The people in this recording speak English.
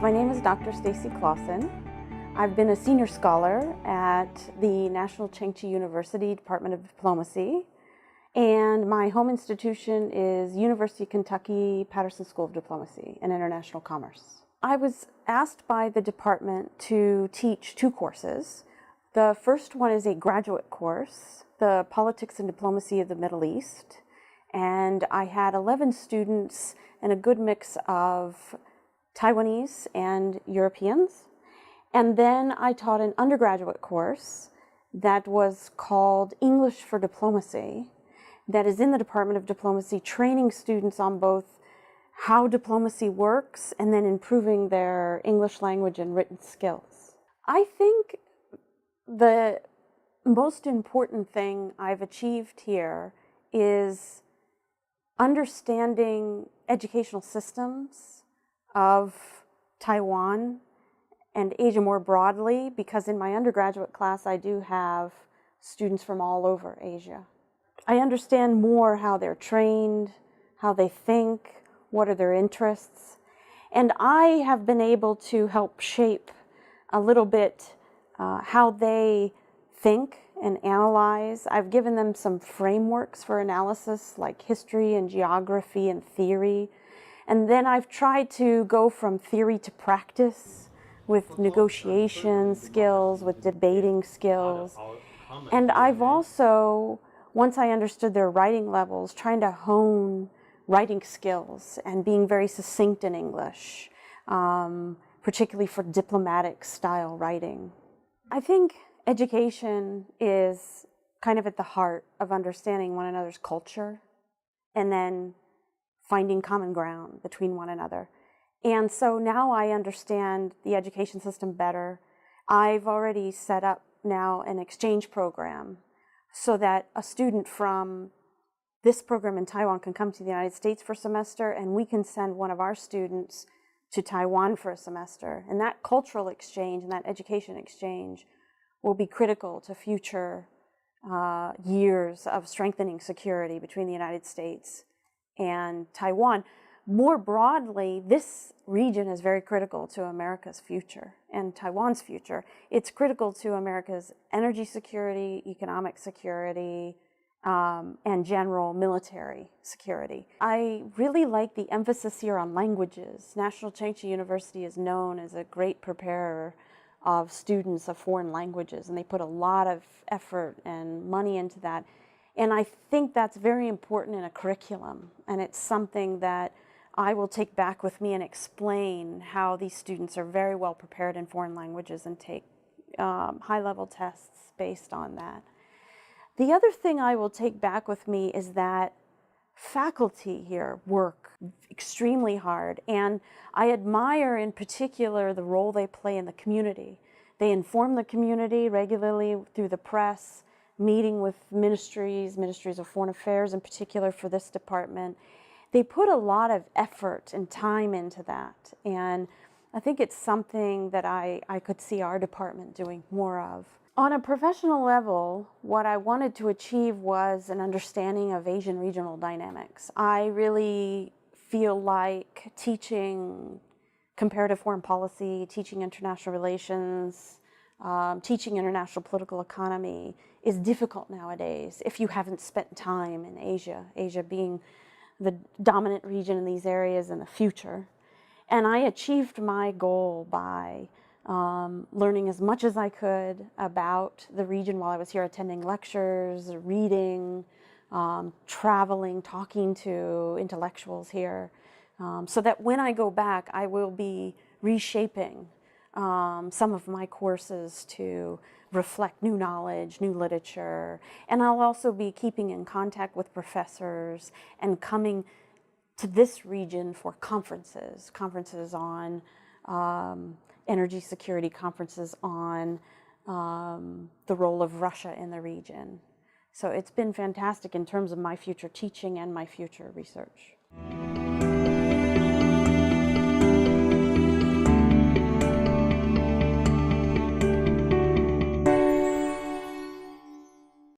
My name is Dr. Stacy Closson. I've been a senior scholar at the National Chengchi University Department of Diplomacy, and my home institution is University of Kentucky Patterson School of Diplomacy and International Commerce. I was asked by the department to teach two courses. The first one is a graduate course, the Politics and Diplomacy of the Middle East, and I had 11 students and a good mix of Taiwanese and Europeans. And then I taught an undergraduate course that was called English for Diplomacy, that is in the Department of Diplomacy, training students on both how diplomacy works and then improving their English language and written skills. I think the most important thing I've achieved here is understanding educational systems of Taiwan and Asia more broadly, because in my undergraduate class I do have students from all over Asia. I understand more how they're trained, how they think, what are their interests, and I have been able to help shape a little bit how they think and analyze. I've given them some frameworks for analysis like history and geography and theory. And then I've tried to go from theory to practice with negotiation skills, with debating skills. And I've also, once I understood their writing levels, trying to hone writing skills and being very succinct in English, particularly for diplomatic style writing. I think education is kind of at the heart of understanding one another's culture and then finding common ground between one another. And so now I understand the education system better. I've already set up now an exchange program so that a student from this program in Taiwan can come to the United States for a semester, and we can send one of our students to Taiwan for a semester. And that cultural exchange and that education exchange will be critical to future years of strengthening security between the United States and Taiwan. More broadly, this region is very critical to America's future and Taiwan's future. It's critical to America's energy security, economic security, and general military security. I really like the emphasis here on languages. National Chengchi University is known as a great preparer of students of foreign languages, and they put a lot of effort and money into that. And I think that's very important in a curriculum, and it's something that I will take back with me and explain how these students are very well prepared in foreign languages and take high-level tests based on that. The other thing I will take back with me is that faculty here work extremely hard, and I admire in particular the role they play in the community. They inform the community regularly through the press, meeting with ministries of foreign affairs in particular for this department. They put a lot of effort and time into that, and I think it's something that I could see our department doing more of. On a professional level, what I wanted to achieve was an understanding of Asian regional dynamics. I really feel like teaching comparative foreign policy, teaching international relations, teaching international political economy is difficult nowadays if you haven't spent time in Asia, Asia being the dominant region in these areas in the future. And I achieved my goal by learning as much as I could about the region while I was here, attending lectures, reading, traveling, talking to intellectuals here, so that when I go back, I will be reshaping some of my courses to reflect new knowledge, new literature, and I'll also be keeping in contact with professors and coming to this region for conferences on energy security, conferences on the role of Russia in the region. So it's been fantastic in terms of my future teaching and my future research.